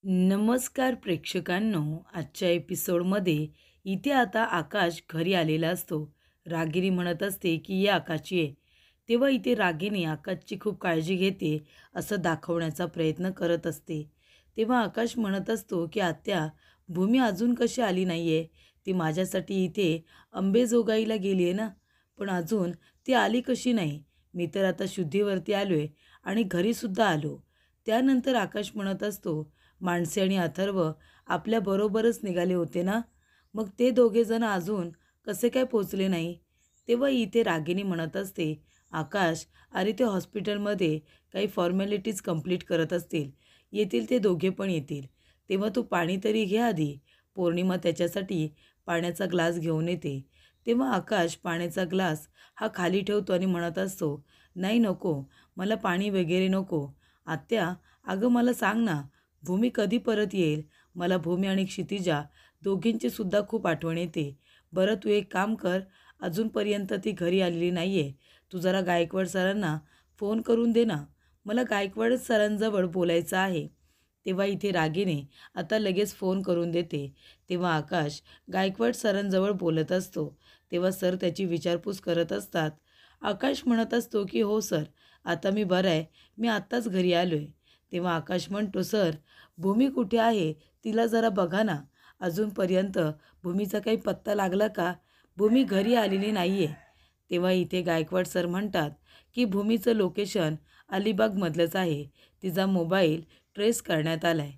नमस्कार प्रेक्षकांनो, आजच्या एपिसोडमध्ये इथे आता आकाश घरी आलेला असतो. रागिनी म्हणत असते की ये आकाश ये. तेव्हा इथे रागिनी आकाशची खूप काळजी घेते असं दाखवण्याचा प्रयत्न करत असते. तेव्हा आकाश म्हणत असतो की आत्या, भूमी अजून कशी आली नाही आहे. ती माझ्यासाठी इथे अंबेजोगाईला गेली आहे ना, पण अजून ती आली कशी नाही. मी तर आता शुद्धीवरती आलो आहे आणि घरीसुद्धा आलो. त्यानंतर आकाश म्हणत असतो, माणसे आणि अथर्व आपल्याबरोबरच निघाले होते ना, मग ते दोघेजण अजून कसे काय पोचले नाही. तेव्हा इथे रागिनी म्हणत असते, आकाश, अरे ते हॉस्पिटलमध्ये काही फॉर्मॅलिटीज कंप्लीट करत असतील, येतील ते दोघे पण येतील. तेव्हा तू पाणी तरी घे आधी. पौर्णिमा त्याच्यासाठी पाण्याचा ग्लास घेऊन येते. तेव्हा आकाश पाण्याचा ग्लास हा खाली ठेवतो आणि म्हणत असतो, नाही नको, मला पाणी वगैरे नको. आत्या, अगं मला सांग ना, भूमी कधी परत येईल. मला भूमी आणि क्षितिजा दोघींची सुद्धा खूप आठवण येते. बरं तू एक काम कर, अजूनपर्यंत ती घरी आलेली नाही आहे. तू जरा गायकवाड सरांना फोन करून दे ना, मला गायकवाड सरांजवळ बोलायचं आहे. तेव्हा इथे रागिनी आता लगेच फोन करून देते. तेव्हा आकाश गायकवाड सरांजवळ बोलत असतो. तेव्हा सर त्याची विचारपूस करत असतात. आकाश म्हणत असतो की हो सर, आता मी बरा आहे, मी आत्ताच घरी आलो आहे. तेव्हा आकाश म्हणतो, सर भूमी कुठे आहे, तिला जरा बघा ना. अजूनपर्यंत भूमीचा काही पत्ता लागला का. भूमी घरी आलेली नाही आहे. तेव्हा इथे गायकवाड सर म्हणतात की भूमीचं लोकेशन अलिबागमधलंच आहे. तिचा मोबाईल ट्रेस करण्यात आला आहे.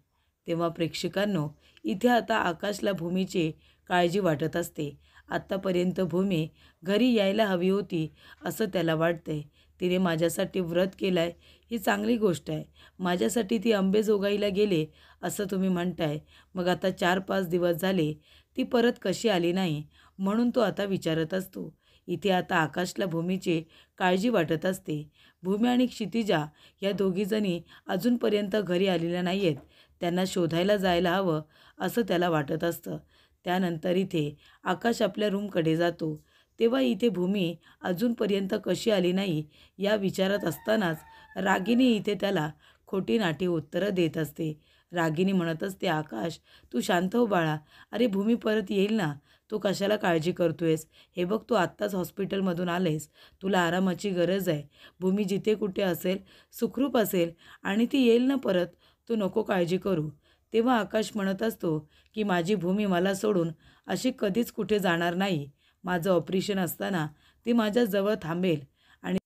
तेव्हा प्रेक्षकांनो, इथे आता आकाशला भूमीची काळजी वाटत असते. आत्तापर्यंत भूमी घरी यायला हवी होती असं त्याला वाटतंय. तिने माझ्यासाठी व्रत केलं आहे, ही चांगली गोष्ट आहे. माझ्यासाठी ती अंबेजोगाईला गेले असं तुम्ही म्हणताय. मग आता 4-5 दिवस झाले ती परत कशी आली नाही, म्हणून तो आता विचारत असतो. इथे आता आकाशला भूमीची काळजी वाटत असते. भूमी आणि क्षितिजा या दोघीजणी अजूनपर्यंत घरी आलेल्या नाही आहेत. त्यांना शोधायला जायला हवं असं त्याला वाटत असतं. त्यानंतर इथे आकाश आपल्या रूमकडे जातो. तेव्हा इथे भूमी अजूनपर्यंत कशी आली नाही या विचारात असतानाच रागिनी इथे त्याला खोटी नाटी उत्तरं देत असते. रागिनी म्हणत असते, आकाश तू शांत हो बाळा. अरे भूमी परत येईल ना, तू कशाला काळजी करतोयस. हे बघ, तू आत्ताच हॉस्पिटलमधून आलेस, तुला आरामाची गरज आहे. भूमी जिथे कुठे असेल सुखरूप असेल आणि ती येईल ना परत, तू नको काळजी करू. तेव्हा आकाश म्हणत असतो की माझी भूमी मला सोडून अशी कधीच कुठे जाणार नाही. माझं ऑपरेशन असताना ती माझ्याजवळ थांबेल आणि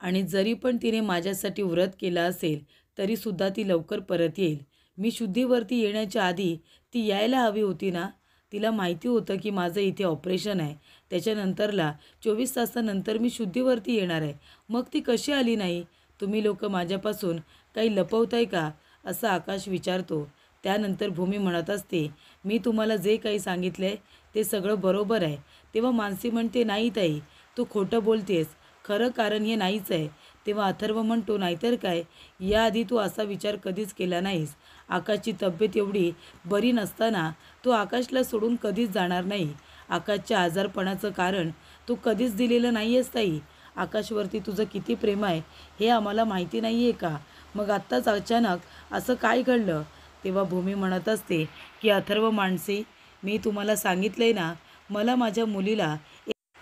आणि जरी पण तिने माझ्यासाठी व्रत केलं असेल तरीसुद्धा ती लवकर परत येईल. मी शुद्धीवरती येण्याच्या आधी ती यायला हवी होती ना. तिला माहिती होतं की माझं इथे ऑपरेशन आहे, त्याच्यानंतरला 24 तासानंतर मी शुद्धीवरती येणार आहे. मग ती कशी आली नाही. तुम्ही लोक माझ्यापासून काही लपवताय का, असं आकाश विचारतो. त्यानंतर भूमी म्हणत असते, मी तुम्हाला जे काही सांगितलं आहे ते सगळं बरोबर आहे. तेव्हा मानसी म्हणते, नाही ताई, तू खोटं बोलतेस, खरं कारण हे नाहीच आहे. तेव्हा अथर्व म्हणतो, नाहीतर काय, याआधी तू असा विचार कधीच केला नाहीस. आकाशची तब्येत एवढी बरी नसताना तू आकाशला सोडून कधीच जाणार नाही. आकाशच्या आजारपणाचं कारण तू कधीच दिलेलं नाही आहेस ताई. आकाशवरती तुझं किती प्रेम आहे हे आम्हाला माहिती नाही आहे का. मग आत्ताच अचानक असं काय घडलं. तेव्हा भूमी म्हणत असते की अथर्व मानसी, मी तुम्हाला सांगितलं आहे ना, मला माझ्या मुलीला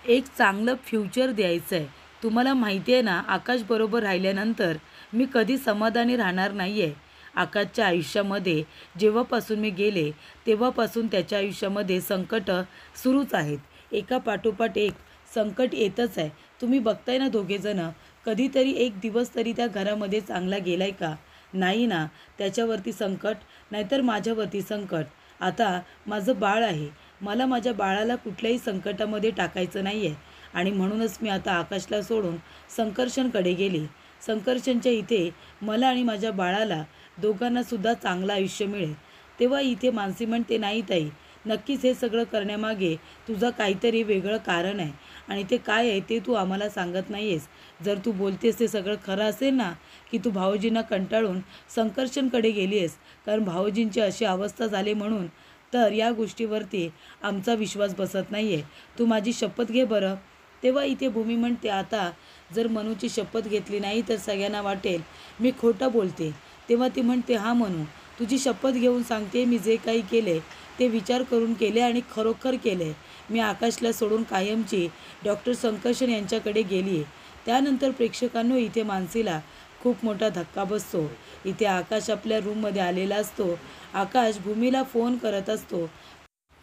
एक चांगलं फ्युचर द्यायचं आहे. तुम्हाला माहिती आहे ना, आकाशबरोबर राहिल्यानंतर मी कधी समाधानी राहणार नाही आहे. आकाशच्या आयुष्यामध्ये जेव्हापासून मी गेले तेव्हापासून त्याच्या आयुष्यामध्ये संकटं सुरूच आहेत. एका पाठोपाठ एक संकट येतच आहे. तुम्ही बघताय ना दोघेजणं, कधीतरी एक दिवस तरी त्या घरामध्ये चांगला गेलाय का. नाही ना. त्याच्यावरती संकट, नाहीतर माझ्यावरती संकट. आता माझं बाळ आहे, मला माझ्या बाळाला कुठल्याही संकटामध्ये टाकायचं नाही आहे आणि म्हणूनच मी आता आकाशला सोडून संकर्षणकडे गेले. संकर्षणच्या इथे मला आणि माझ्या बाळाला दोघांनासुद्धा चांगलं आयुष्य मिळेल. तेव्हा इथे मानसी म्हणते, नाही ताई, नक्कीच हे सगळं करण्यामागे तुझं काहीतरी वेगळं कारण आहे आणि ते काय आहे ते तू आम्हाला सांगत नाही आहेस. जर तू बोलतेस ते सगळं खरं असेल ना, की तू भाऊजींना कंटाळून संकर्षणकडे गेली आहेस कारण भाऊजींची अशी अवस्था झाली म्हणून, तर या गोष्टीवरती आमचा विश्वास बसत नाही आहे. तू माझी शपथ घे बरं. तेव्हा इथे भूमी म्हणते, आता जर मनूची शपथ घेतली नाही तर सगळ्यांना वाटेल मी खोटं बोलते. तेव्हा ती म्हणते, हां मनू, तुझी शपथ घेऊन सांगते, मी जे काही केले ते विचार करून केले आणि खरोखर केले. मी आकाशला सोडून कायमची डॉक्टर संकर्षण यांच्याकडे गेली आहे. त्यानंतर प्रेक्षकांनो, इथे मानसीला खूप मोठा धक्का बसतो. इथे आकाश आपल्या रूममध्ये आलेला असतो. आकाश भूमीला फोन करत असतो,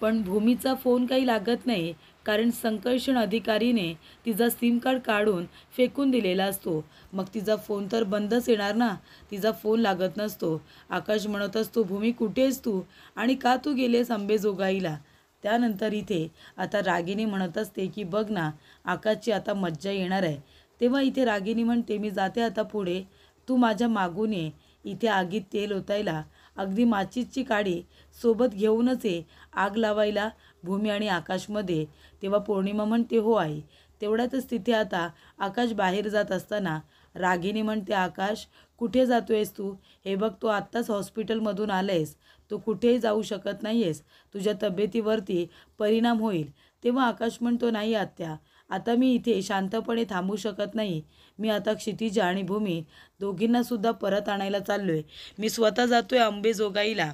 पण भूमीचा फोन काही लागत नाही, कारण संकर्षण अधिकारीने तिचा सिम कार्ड काढून फेकून दिलेला असतो. मग तिचा फोन तर बंदच येणार ना, तिचा फोन लागत नसतो. आकाश म्हणत असतो, भूमी कुठेस तू आणि का तू गेलेस अंबेजोगाईला? त्यानंतर इथे आता रागिनी म्हणत असते की बघ ना, आकाशची आता मज्जा येणार आहे. तेव्हा इथे रागिनी म्हणते, मी जाते आता पुढे, तू माझ्या मागून ये. इथे आगीत तेल ओतायला अगदी माचीसची काडी सोबत घेऊनच ये आग लावायला भूमी आणि आकाशमध्ये. तेव्हा पौर्णिमा म्हणते, हो आई. तेवढ्यातच तिथे आता आकाश बाहेर जात असताना रागिनी म्हणते, आकाश कुठे जातोयस तू? हे बघ, तू आत्ताच हॉस्पिटलमधून आलायस, तू कुठेही जाऊ शकत नाही आहेस, तुझ्या तब्येतीवरती परिणाम होईल. तेव्हा आकाश म्हणतो, नाही आत्या, आता मी इथे शांतपणे थांबू शकत नाही. मी आता क्षितिजा आणि भूमी दोघींनासुद्धा परत आणायला चाललोय. मी स्वतः जातोय अंबेजोगाईला.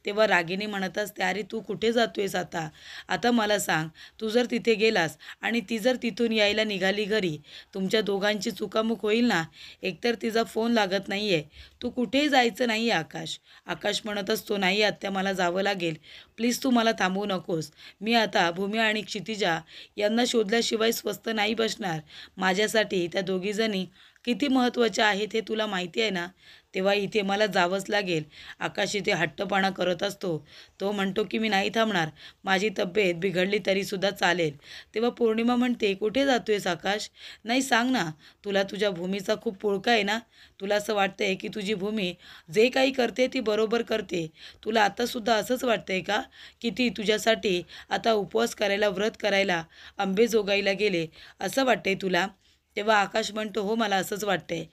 तेव्हा रागिनी म्हणत असते, अरे तू कुठे जातोयस आता? आता मला सांग, तू जर तिथे गेलास आणि ती जर तिथून यायला निघाली घरी, तुमच्या दोघांची चुकामुक होईल ना. एकतर तिचा फोन लागत नाही आहे, तू कुठेही जायचं नाही आहे आकाश. आकाश म्हणत असतो, नाही आत्या, मला जावं लागेल, प्लीज तू मला थांबवू नकोस. मी आता भूमी आणि क्षितिजा यांना शोधल्याशिवाय स्वस्थ नाही बसणार. माझ्यासाठी त्या दोघीजणी किती महत्त्वाच्या आहेत हे तुला माहिती आहे ना. तेव्हा इथे मला जावंच लागेल. आकाश इथे हट्टपणा करत असतो. तो म्हणतो की मी नाही थांबणार, माझी तब्येत बिघडली तरीसुद्धा चालेल. तेव्हा पौर्णिमा म्हणते, कुठे जातोयस आकाश? नाही सांग ना, तुला तुझ्या भूमीचा खूप पुळका आहे ना. तुला असं वाटतंय की तुझी भूमी जे काही करते ती बरोबर करते. तुला आतासुद्धा असंच वाटतंय का की ती तुझ्यासाठी आता उपवास करायला, व्रत करायला अंबेजोगाईला गेले, असं वाटतंय तुला? तेव्हा आकाश म्हणतो, हो मला असंच वाटतंय.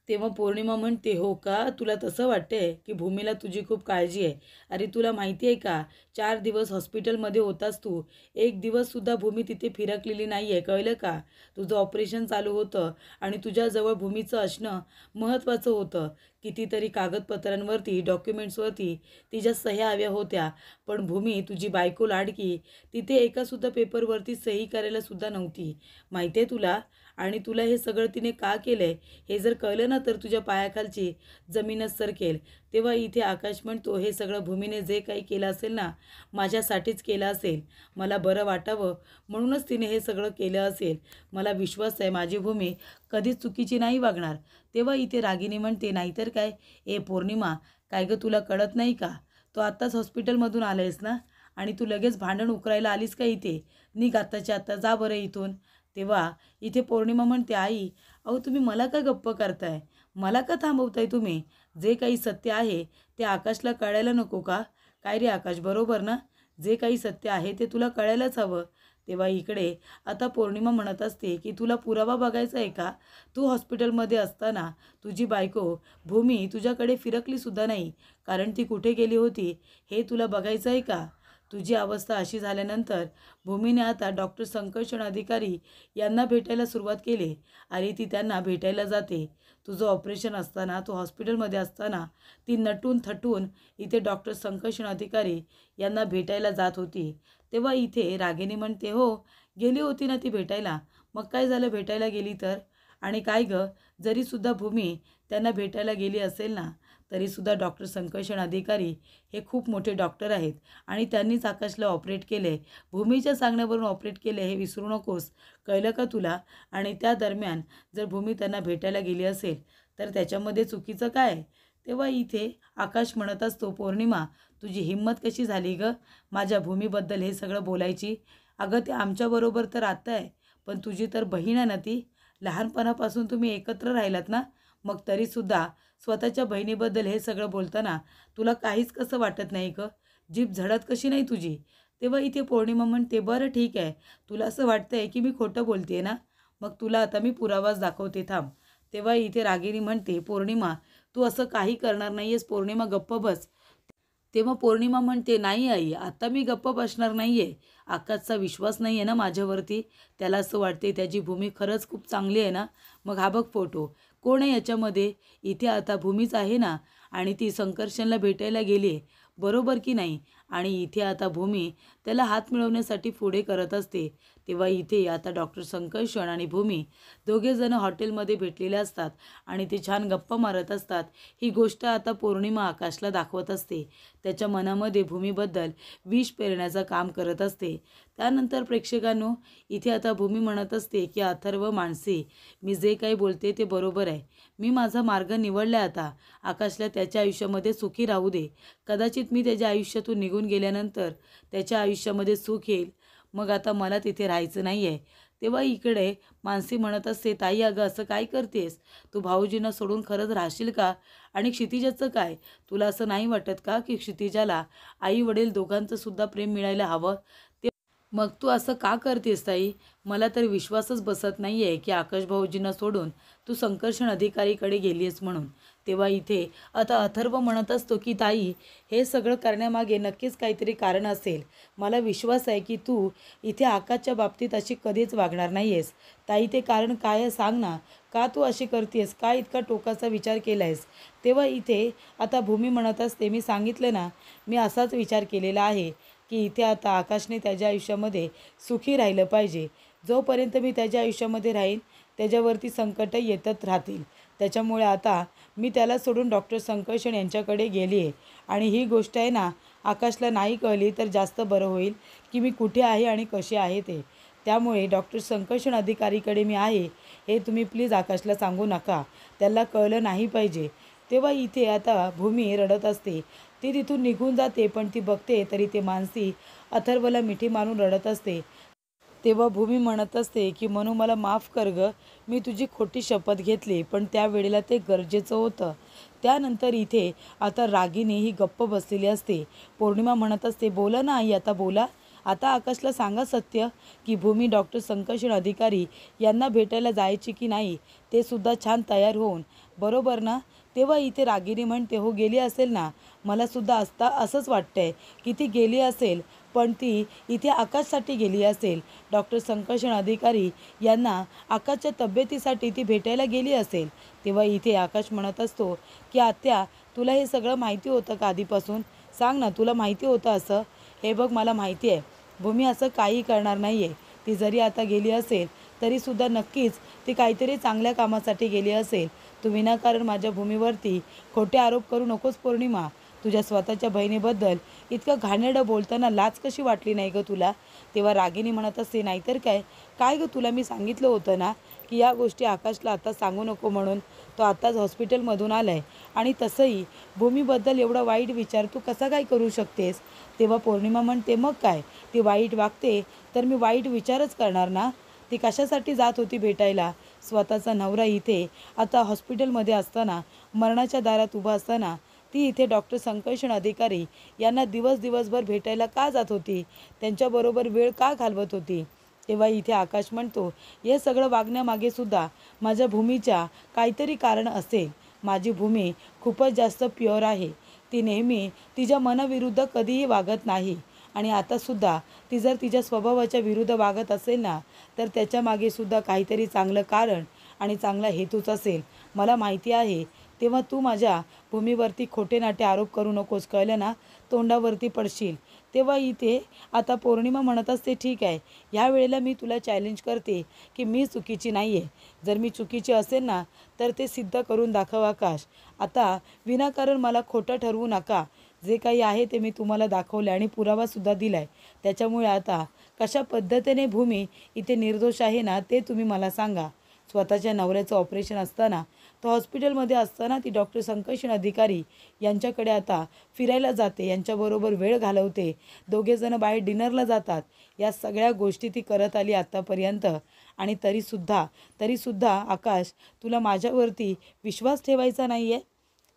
तेव्हा पौर्णिमा म्हणते, हो का, तुला तसं वाटतंय की भूमीला तुझी खूप काळजी आहे. अरे तुला माहिती आहे का, 4 दिवस हॉस्पिटलमध्ये होतास तू, एक दिवससुद्धा भूमी तिथे फिरकलेली नाही आहे, कळलं का? तुझं ऑपरेशन चालू होतं आणि तुझ्याजवळ भूमीचं असणं महत्त्वाचं होतं. कितीतरी कागदपत्रांवरती, डॉक्युमेंट्सवरती तिच्या सह्या हव्या होत्या, पण भूमी तुझी बायको लाडकी तिथे एकासुद्धा पेपरवरती सही करायला सुद्धा नव्हती, माहिती आहे तुला. आणि तुला हे सगळं तिने का केलं आहे हे जर कळलं ना, तर तुझ्या पायाखालची जमीनच सरकेल. तेव्हा इथे आकाश म्हणतो, हे सगळं भूमीने जे काही केलं असेल ना, माझ्यासाठीच केलं असेल, मला बरं वाटावं म्हणूनच तिने हे सगळं केलं असेल. मला विश्वास आहे माझी भूमी कधीच चुकीची नाही वागणार. तेव्हा इथे रागिनी म्हणते, नाहीतर काय. ए पौर्णिमा, काय गं, तुला कळत नाही का? तो आत्ताच हॉस्पिटलमधून आलायस ना, आणि तू लगेच भांडण उकरायला आलीस का इथे? निघ आत्ताच्या आत्ता, जा बरं इथून. तेव्हा इथे पौर्णिमा म्हणते, आई, अहो तुम्ही मला का गप्प करताय? मला का थांबवताय तुम्ही? जे काही सत्य आहे ते आकाशला कळायला नको का? काय रे आकाश, बरोबर ना? जे काही सत्य आहे ते तुला कळायलाच हवं. तेव्हा इकडे आता पौर्णिमा म्हणत असते की तुला पुरावा बघायचा आहे का? तू हॉस्पिटलमध्ये असताना तुझी बायको भूमी तुझ्याकडे फिरकलीसुद्धा नाही, कारण ती कुठे गेली होती हे तुला बघायचं आहे का? तुझी अवस्था अशी झाल्यानंतर भूमीने आता डॉक्टर संकर्षण अधिकारी यांना भेटायला सुरुवात केली. आणि ती त्यांना भेटायला जाते. तुझं ऑपरेशन असताना, तू हॉस्पिटलमध्ये असताना ती नटून थटून इथे डॉक्टर संकर्षण अधिकारी यांना भेटायला जात होती. तेव्हा इथे रागिनी म्हणते, हो गेली होती ना ती भेटायला. मग काय झालं भेटायला गेली तर? आणि काय गं, जरीसुद्धा भूमी त्यांना भेटायला गेली असेल ना, तरीसुद्धा डॉक्टर संकर्षण अधिकारी हे खूप मोठे डॉक्टर आहेत आणि त्यांनीच आकाशला ऑपरेट केले, भूमीच्या सांगण्यावरून ऑपरेट केले, हे विसरू नकोस, कळलं का तुला? आणि त्या दरम्यान जर भूमी त्यांना भेटायला गेली असेल तर त्याच्यामध्ये चुकीचं काय? तेव्हा इथे आकाश म्हणत असतो, पौर्णिमा, तुझी हिंमत कशी झाली गं माझ्या भूमीबद्दल हे सगळं बोलायची? अगं ते आमच्याबरोबर तर आता आहे, पण तुझी तर बहीण आहे ना ती. लहानपणापासून तुम्ही एकत्र राहिलात ना, मग तरीसुद्धा स्वतःच्या बहिणीबद्दल हे सगळं बोलताना तुला काहीच कसं वाटत नाही गं? जीभ झडत कशी नाही तुझी? तेव्हा इथे पौर्णिमा म्हणते, बरं ठीक आहे, तुला असं वाटतंय की मी खोटं बोलते ना, मग तुला आता मी पुरावाच दाखवते, थांब. तेव्हा इथे रागिनी म्हणते, पौर्णिमा, तू असं काही करणार नाही आहेस, पौर्णिमा गप्प बस. तेव्हा पौर्णिमा म्हणते, नाही आई, आता मी गप्प बसणार नाही आहे. आकाशचा विश्वास नाही आहे ना माझ्यावरती, त्याला असं वाटते त्याची भूमी खरंच खूप चांगली आहे ना. मग हा बघ फोटो, कोण आहे याच्यामध्ये? इथे आता भूमीच आहे ना. आणि ती संकर्षणला भेटायला गेली, बरोबर की नाही? आणि इथे आता भूमी त्याला हात मिळवण्यासाठी पुढे करत असते. तेव्हा इथे आता डॉक्टर संकर्षण आणि भूमी दोघेजण हॉटेलमध्ये भेटलेले असतात आणि ते छान गप्पा मारत असतात. ही गोष्ट आता पौर्णिमा आकाशला दाखवत असते. त्याच्या मनामध्ये भूमीबद्दल विष पेरण्याचं काम करत असते. त्यानंतर प्रेक्षकांनो, इथे आता भूमी म्हणत असते की अथर्व, मानसी, मी जे काही बोलते ते बरोबर आहे. मी माझा मार्ग निवडला. आता आकाशला त्याच्या आयुष्यामध्ये सुखी राहू दे. कदाचित मी त्याच्या आयुष्यातून निघून गेल्यानंतर त्याच्या आयुष्यामध्ये सुख येईल. मग आता मला तिथे राहायचं नाही आहे. तेव्हा इकडे मानसी म्हणत असते, ताई अगं असं काय करतेस? तू भाऊजींना सोडून खरंच राहशील का? आणि क्षितिजाचं काय? तुला असं नाही वाटत का की क्षितिजाला आई वडील दोघांचं सुद्धा प्रेम मिळायला हवं? मग तू असं का करतेस ताई? मला तर विश्वासच बसत नाही आहे की आकाश भाऊजींना सोडून तू संकर्षण अधिकारीकडे गेली आहेस म्हणून. तेव्हा इथे आता अथर्व म्हणत असतो की ताई, हे सगळं करण्यामागे नक्कीच काहीतरी कारण असेल. मला विश्वास आहे की तू इथे आकाशच्या बाबतीत अशी कधीच वागणार नाही आहेस. ताई, ते कारण काय आहे सांग ना? का तू अशी करतेस? का इतका टोकाचा विचार केला आहेस? तेव्हा इथे आता भूमी म्हणत असते, मी सांगितलं ना, मी असाच विचार केलेला आहे की इथे आता आकाशने त्याच्या आयुष्यामध्ये सुखी राहिलं पाहिजे. जोपर्यंत मी त्याच्या आयुष्यामध्ये राहीन त्याच्यावरती संकट येतच राहतील. त्याच्यामुळे आता मी त्याला सोडून डॉक्टर संकर्षण यांच्याकडे गेली आहे. आणि ही गोष्ट आहे ना, आकाशला नाही कळली तर जास्त बरं होईल की मी कुठे आहे आणि कसे आहे ते. त्यामुळे डॉक्टर संकर्षण अधिकारीकडे मी आहे हे तुम्ही प्लीज आकाशला सांगू नका. त्याला कळलं नाही पाहिजे. तेव्हा इथे आता भूमी रडत असते. ती तिथून निघून जाते, पण ती बघते तरी ते मानसी अथर्वला मिठी मारून रडत असते. तेव्हा भूमी म्हणत असते की मनू, मला माफ कर गं. मी तुझी खोटी शपथ घेतली, पण त्यावेळेला ते गरजेचं होतं. त्यानंतर इथे आता रागिनी ही गप्प बसलेली असते. पौर्णिमा म्हणत असते, बोला ना आई, आता बोला. आता आकाशला सांगा सत्य की भूमी डॉक्टर संकर्षण अधिकारी यांना भेटायला जायची की नाही, ते सुद्धा छान तयार होऊन, बरोबर ना? तेव्हा इथे रागिनी म्हणते, हो गेली असेल ना. मला सुद्धा असंच वाटतंय की ती गेली असेल, पण ती इथे आकाशसाठी गेली असेल. डॉक्टर संकर्षण अधिकारी यांना आकाशच्या तब्येतीसाठी ती भेटायला गेली असेल. तेव्हा इथे आकाश म्हणत असतो की आत्या, तुला हे सगळं माहिती होतं का आधीपासून? सांग ना, तुला माहिती होतं असं? हे बघ, मला माहिती आहे भूमी असं काही करणार नाही आहे. ती जरी आता गेली असेल तरीसुद्धा नक्कीच ती काहीतरी चांगल्या कामासाठी गेली असेल. तू विनाकारण माझ्या भूमीवरती खोटे आरोप करू नकोस पौर्णिमा. तुझ्या स्वतःच्या बहिणीबद्दल इतकं घाणेरडं बोलताना लाज कशी वाटली नाही गं तुला? तेव्हा रागिनी म्हणत असते, नाहीतर काय? काय गं, तुला मी सांगितलं होतं ना की या गोष्टी आकाशला आता सांगू नको म्हणून. तो आत्ताच हॉस्पिटलमधून आला आहे. आणि तसंही भूमीबद्दल एवढा वाईट विचार तू कसा काय करू शकतेस? तेव्हा पौर्णिमा म्हणते, मग काय, ती वाईट वागते तर मी वाईट विचारच करणार ना. ती कशासाठी जात होती भेटायला? स्वतःचा नवरा इथे आता हॉस्पिटलमध्ये असताना, मरणाच्या दारात उभा असताना ती इथे डॉक्टर संकर्षण अधिकारी यांना दिवसभर भेटायला का जात होती? त्यांच्याबरोबर वेळ का घालवत होती? तेव्हा इथे आकाश म्हणतो, हे सगळं वागण्यामागे सुद्धा माझ्या भूमीच्या काहीतरी कारण असेल. माझी भूमी खूपच जास्त प्युअर आहे. ती नेहमी तिच्या मनाविरुद्ध कधीही वागत नाही. आणि आतासुद्धा ती जर तिच्या स्वभावाच्या विरुद्ध वागत असेल ना, तर त्याच्यामागे सुद्धा काहीतरी चांगलं कारण आणि चांगला हेतूच असेल. मला माहिती आहे. तेव्हा तू माझ्या भूमीवरती खोटे नाटे आरोप करू नकोस, कळलं ना? तोंडावरती पडशील. तेव्हा इथे आता पौर्णिमा म्हणत असते, ठीक आहे, ह्या वेळेला मी तुला चॅलेंज करते की मी चुकीची नाही आहे. जर मी चुकीची असेल ना, तर ते सिद्ध करून दाखव आकाश. आता विनाकारण मला खोटं ठरवू नका. जे काही आहे ते मी तुम्हाला दाखवलं आणि पुरावासुद्धा दिला आहे. त्याच्यामुळे आता कशा पद्धतीने भूमी इथे निर्दोष आहे ना, ते तुम्ही मला सांगा. स्वतःच्या नवऱ्याचं ऑपरेशन असताना, तो हॉस्पिटलमध्ये असताना ती डॉक्टर संकर्षण अधिकारी यांच्याकडे आता फिरायला जाते, यांच्याबरोबर वेळ घालवते, दोघेजणं बाहेर डिनरला जातात. या सगळ्या गोष्टी ती करत आली आत्तापर्यंत. आणि तरीसुद्धा आकाश, तुला माझ्यावरती विश्वास ठेवायचा नाही आहे?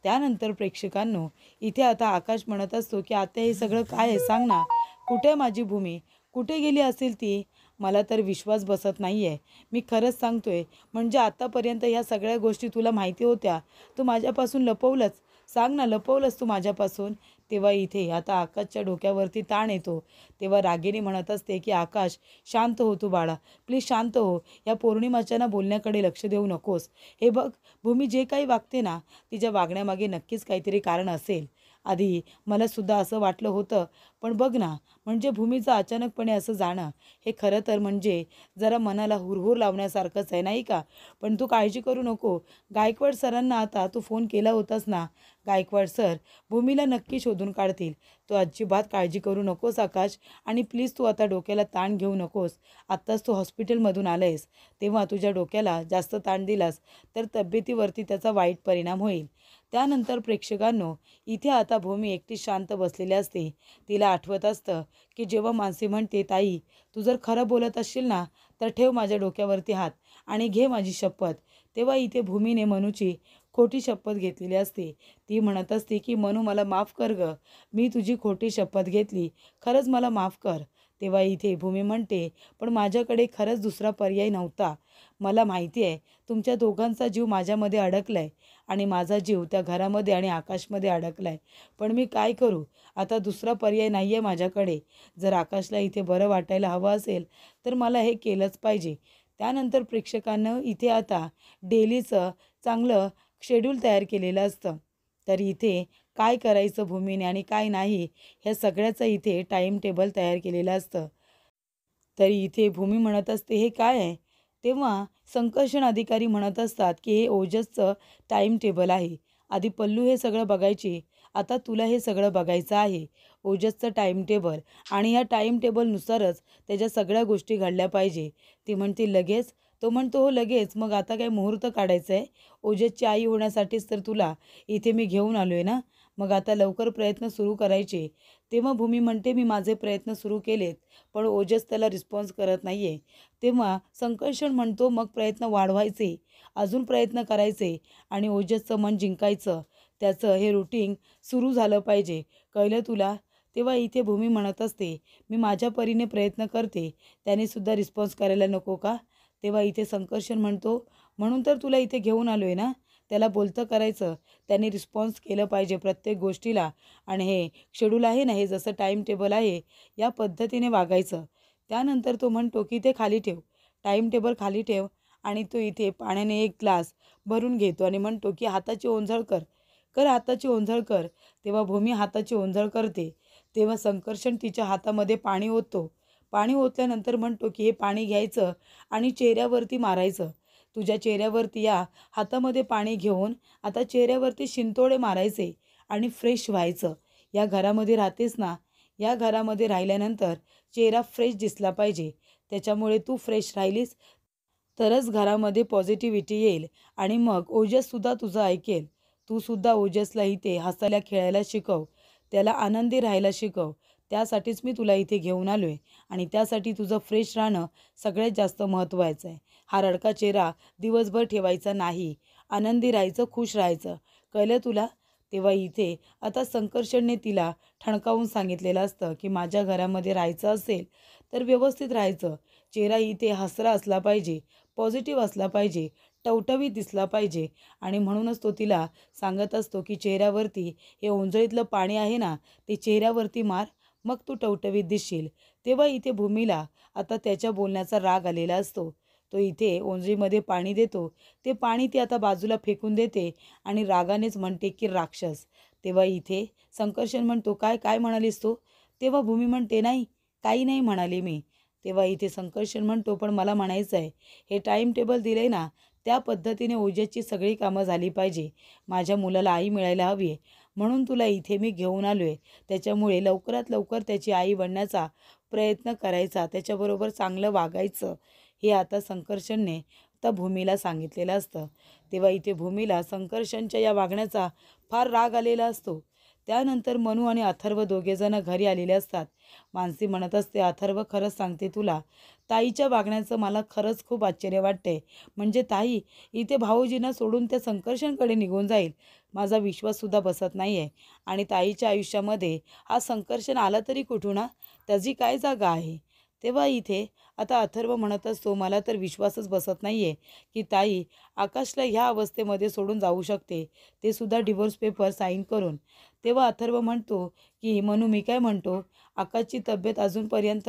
त्यानंतर प्रेक्षकांनो, इथे आता आकाश म्हणत असतो की आता हे सगळं काय आहे सांग ना? कुठे माझी भूमी? कुठे गेली असेल ती? मला तर विश्वास बसत नाही आहे. मी खरंच सांगतोय. म्हणजे आत्तापर्यंत ह्या सगळ्या गोष्टी तुला माहिती होत्या, तू माझ्यापासून लपवलंच. सांग ना, लपवलंस तू माझ्यापासून? तेव्हा इथे आता आकाशच्या डोक्यावरती ताण येतो. तेव्हा रागिनी म्हणत असते की आकाश शांत हो तू बाळा, प्लीज शांत हो. या पौर्णिमाच्या ना बोलण्याकडे लक्ष देऊ नकोस. हे बघ, भूमी जे काही वागते ना, तिच्या वागण्यामागे नक्कीच काहीतरी कारण असेल. आधी मला सुद्धा असं वाटलं होतं, पण बघ ना, म्हणजे भूमीचं अचानकपणे असं जाणं हे खरं तर म्हणजे जरा मनाला हुरहुर लावण्यासारखंच आहे नाही का. पण तू काळजी करू नको. गायकवाड सरांना आता तू फोन केला होतास ना, गायकवाड सर भूमीला नक्की शोधून काढतील. तू अजिबात काळजी करू नकोस आकाश. आणि प्लीज तू आता डोक्याला ताण घेऊ नकोस. आत्ताच तू हॉस्पिटलमधून आलंयस, तेव्हा तुझ्या डोक्याला जास्त ताण दिलास तर तब्येतीवरती त्याचा वाईट परिणाम होईल. त्यानंतर प्रेक्षकांनो, इथे आता भूमी एकटी शांत बसलेली असते. तिला आठवत असतं की जेव्हा मानसी म्हणते, ताई तू जर खरं बोलत असशील ना, तर ठेव माझ्या डोक्यावरती हात आणि घे माझी शपथ. तेव्हा इथे भूमीने मनूची खोटी शपथ घेतलेली असते. ती म्हणत असते की मनू मला माफ कर गं, मी तुझी खोटी शपथ घेतली, खरंच मला माफ कर. तेव्हा इथे भूमी म्हणते, पण माझ्याकडे खरंच दुसरा पर्याय नव्हता. मला माहिती आहे तुमच्या दोघांचा जीव माझ्यामध्ये अडकलाय आणि माझा जीव त्या घरामध्ये आणि आकाशमध्ये अडकलाय. पण मी काय करू, आता दुसरा पर्याय नाही आहे माझ्याकडे. जर आकाशला इथे बरं वाटायला हवं असेल तर मला हे केलंच पाहिजे. त्यानंतर प्रेक्षकांनं इथे आता डेलीचं चांगलं शेड्यूल तयार केलेलं असतं. तर इथे काय करायचं भूमीने आणि काय नाही, ह्या सगळ्याचं इथे टाईम टेबल तयार केलेलं असतं. तरी इथे भूमी म्हणत असते, हे काय आहे. तेव्हा संकर्षण अधिकारी म्हणत असतात की हे ओजसचं टाईम टेबल आहे. आधी पल्लू हे सगळं बघायची, आता तुला हे सगळं बघायचं आहे. ओजसचं टाईम टेबल आणि ह्या टाईम टेबलनुसारच त्याच्या सगळ्या गोष्टी घडल्या पाहिजे. ती म्हणते लगेच. तो म्हणतो हो लगेच. मग आता काय मुहूर्त काढायचं आहे. ओजसची आई होण्यासाठीच तर तुला इथे मी घेऊन आलो आहे ना, मग आता लवकर प्रयत्न सुरू करायचे. तेव्हा भूमी म्हणते, मी माझे प्रयत्न सुरू केलेत, पण ओजस त्याला रिस्पॉन्स करत नाही आहे. तेव्हा संकर्षण म्हणतो, मग प्रयत्न वाढवायचे, अजून प्रयत्न करायचे आणि ओजसचं मन जिंकायचं. त्याचं हे रुटीन सुरू झालं पाहिजे, कळलं तुला. तेव्हा इथे भूमी म्हणत असते, मी माझ्या परीने प्रयत्न करते, त्यानेसुद्धा रिस्पॉन्स करायला नको का. तेव्हा इथे संकर्षण म्हणतो, म्हणून तर तुला इथे घेऊन आलो आहे ना, त्याला बोलतं करायचं, त्याने रिस्पॉन्स केलं पाहिजे प्रत्येक गोष्टीला. आणि हे शेड्यूल आहे ना, हे जसं टाईम टेबल आहे या पद्धतीने वागायचं. त्यानंतर तो म्हणतो की ते खाली ठेव, टाईम टेबल खाली ठेव. आणि तो इथे पाण्याने एक ग्लास भरून घेतो आणि म्हणतो की हाताची ओंजळ कर, कर हाताची ओंजळ कर. तेव्हा भूमी हाताची ओंजळ करते. तेव्हा संकर्षण तिच्या हातामध्ये पाणी ओततो. पाणी ओतल्यानंतर म्हणतो की हे पाणी घ्यायचं आणि चेहऱ्यावरती मारायचं. तुझ्या चेहऱ्यावरती या हातामध्ये पाणी घेऊन आता चेहऱ्यावरती शिंतोडे मारायचे आणि फ्रेश व्हायचं. या घरामध्ये राहतेस ना, या घरामध्ये राहिल्यानंतर चेहरा फ्रेश दिसला पाहिजे. त्याच्यामुळे तू फ्रेश राहिलीस तरच घरामध्ये पॉझिटिव्हिटी येईल आणि मग ओजससुद्धा तुझं ऐकेल. तू सुद्धा ओजसला इथे हसायला खेळायला शिकव, त्याला आनंदी राहायला शिकव. त्यासाठीच मी तुला इथे घेऊन आलो आहे आणि त्यासाठी तुझं फ्रेश राहणं सगळ्यात जास्त महत्त्वाचं आहे. हा रडका चेहरा दिवसभर ठेवायचा नाही, आनंदी राहायचं, खुश राहायचं, कळलं तुला. तेव्हा इथे आता संकर्षणने तिला ठणकावून सांगितलेलं असतं की माझ्या घरामध्ये राहायचं असेल तर व्यवस्थित राहायचं. चेहरा इथे हसरा असला पाहिजे, पॉझिटिव्ह असला पाहिजे, टवटवीत दिसला पाहिजे. आणि म्हणूनच तो तिला सांगत असतो की चेहऱ्यावरती हे ओंजळीतलं पाणी आहे ना, ते चेहऱ्यावरती मार, मग तू टवटवीत दिसशील. तेव्हा इथे भूमीला आता त्याच्या बोलण्याचा राग आलेला असतो. तो इथे ओंजळीमध्ये पाणी देतो, ते पाणी ती आता बाजूला फेकून देते आणि रागानेच म्हणते की राक्षस. तेव्हा इथे संकर्षण म्हणतो, काय काय म्हणालीस तू. तेव्हा भूमी म्हणते, नाही काही नाही म्हणाले मी. तेव्हा इथे संकर्षण म्हणतो, पण मला म्हणायचं आहे, हे टाईम टेबल दिलं आहे ना, त्या पद्धतीने ओजसची सगळी कामं झाली पाहिजे. माझ्या मुलाला आई मिळायला हवी आहे, म्हणून तुला इथे मी घेऊन आलो आहे. त्याच्यामुळे लवकरात लवकर त्याची आई बनण्याचा प्रयत्न करायचा, त्याच्याबरोबर चांगलं वागायचं, हे आता संकर्षणने आता भूमीला सांगितलेलं असतं. तेव्हा इथे भूमीला संकर्षणच्या या वागण्याचा फार राग आलेला असतो. त्यानंतर मनू आणि अथर्व दोघेजणं घरी आलेले असतात. मानसी म्हणत असते, अथर्व खरंच सांगते तुला, ताईच्या वागण्याचं मला खरंच खूप आश्चर्य वाटते. म्हणजे ताई इथे भाऊजींना सोडून त्या संकर्षणकडे निघून जाईल, माझा विश्वाससुद्धा बसत नाही आहे. आणि ताईच्या आयुष्यामध्ये हा संकर्षण आला तरी कुठून, त्याची काय जागा आहे. तेव्हा इथे आता अथर्व म्हणत असतो, मला तर विश्वासच बसत नाही आहे की ताई आकाशला ह्या अवस्थेमध्ये सोडून जाऊ शकते, ते सुद्धा डिवोर्स पेपर साईन करून. तेव्हा अथर्व म्हणतो की म्हणू मी काय म्हणतो, आकाशची तब्येत अजूनपर्यंत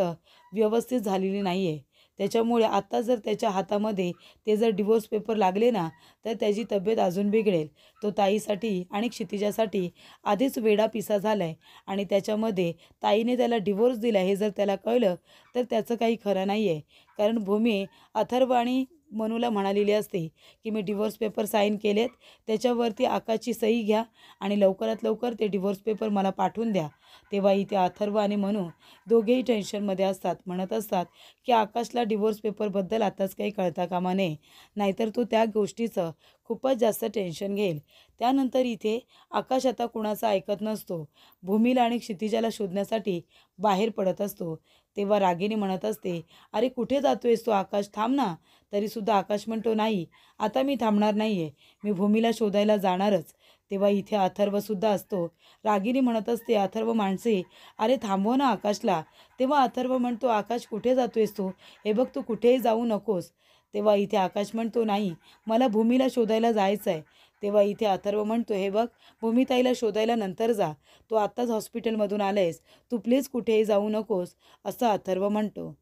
व्यवस्थित झालेली नाही आहे. त्याच्यामुळे आत्ता जर त्याच्या हातामध्ये ते जर डिवोर्स पेपर लागले ना, तर त्याची तब्येत अजून बिघडेल. तो ताईसाठी आणि क्षितिजासाठी आधीच वेडापिसा झाला आहे आणि त्याच्यामध्ये ताईने त्याला डिवोर्स दिला हे जर त्याला कळलं तर त्याचं काही खरं नाही आहे. कारण भूमी अथर्व आणि मनूला म्हणालेली असते की मी डिवोर्स पेपर साईन केलेत, त्याच्यावरती आकाशची सही घ्या आणि लवकरात लवकर ते डिवोर्स पेपर मला पाठवून द्या. तेव्हा इथे अथर्व आणि मनू दोघेही टेन्शनमध्ये असतात. म्हणत असतात की आकाशला डिवोर्स पेपरबद्दल आताच काही कळता कामा नये, नाहीतर तो त्या गोष्टीचं खूपच जास्त टेन्शन घेईल. त्यानंतर इथे आकाश आता कुणाचा ऐकत नसतो. भूमीला आणि क्षितिजाला शोधण्यासाठी बाहेर पडत असतो. तेव्हा रागिनी म्हणत असते, अरे कुठे जातोयस तू आकाश, थांब ना. तरीसुद्धा आकाश म्हणतो, नाही आता मी थांबणार नाही आहे, मी भूमीला शोधायला जाणारच. तेव्हा इथे अथर्वसुद्धा असतो. रागिनी म्हणत असते, अथर्व माणसे अरे थांबव ना आकाशला. तेव्हा अथर्व म्हणतो, आकाश कुठे जातोयस तू, हे बघ तू कुठेही जाऊ नकोस. तेव्हा इथे आकाश म्हणतो, नाही मला भूमीला शोधायला जायचं आहे. तेव्हा इथे अथर्व म्हणतो, हे बघ भूमिताईला शोधायला नंतर जा, तू आत्ताच हॉस्पिटलमधून आलायस, तू प्लीज कुठेही जाऊ नकोस, असं अथर्व म्हणतो.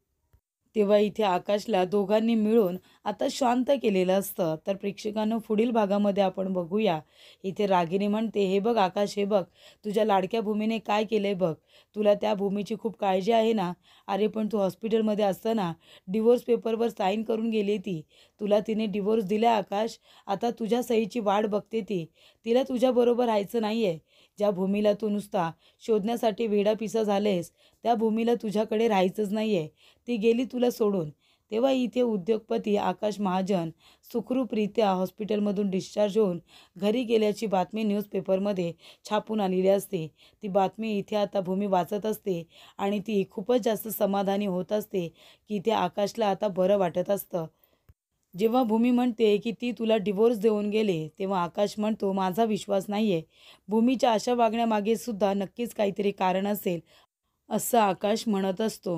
तेव्हा इथे आकाशला दोघांनी मिळून आता शांत केलेलं असतं. तर प्रेक्षकांनो पुढील भागामध्ये आपण बघूया. इथे रागिनी म्हणते, हे बघ आकाश, हे बघ तुझ्या लाडक्या भूमीने काय केलंय बघ, तुला त्या भूमीची खूप काळजी आहे ना. अरे पण तू हॉस्पिटलमध्ये असताना डिवोर्स पेपरवर साईन करून गेली ती, तुला तिने डिवोर्स दिला आकाश. आता तुझ्या सहीची वाट बघते ती, तिला तुझ्याबरोबर राहायचं नाही आहे. ज्या भूमीला तू नुसता शोधण्यासाठी वेडापिसा झालेस, त्या भूमीला तुझ्याकडे राहायचंच नाही आहे, ती गेली तुला सोडून. तेव्हा इथे उद्योगपती आकाश महाजन सुखरूपरित्या हॉस्पिटलमधून डिस्चार्ज होऊन घरी गेल्याची बातमी न्यूजपेपरमध्ये छापून आलेली असते. ती बातमी इथे आता भूमी वाचत असते आणि ती खूपच जास्त समाधानी होत असते की इथे आकाशला आता बरं वाटत असतं. जेव्हा भूमी म्हणते की ती तुला डिवोर्स देऊन गेले, तेव्हा आकाश म्हणतो, माझा विश्वास नाही आहे, भूमीच्या अशा वागण्यामागे सुद्धा नक्कीच काहीतरी कारण असेल, असं आकाश म्हणत असतो.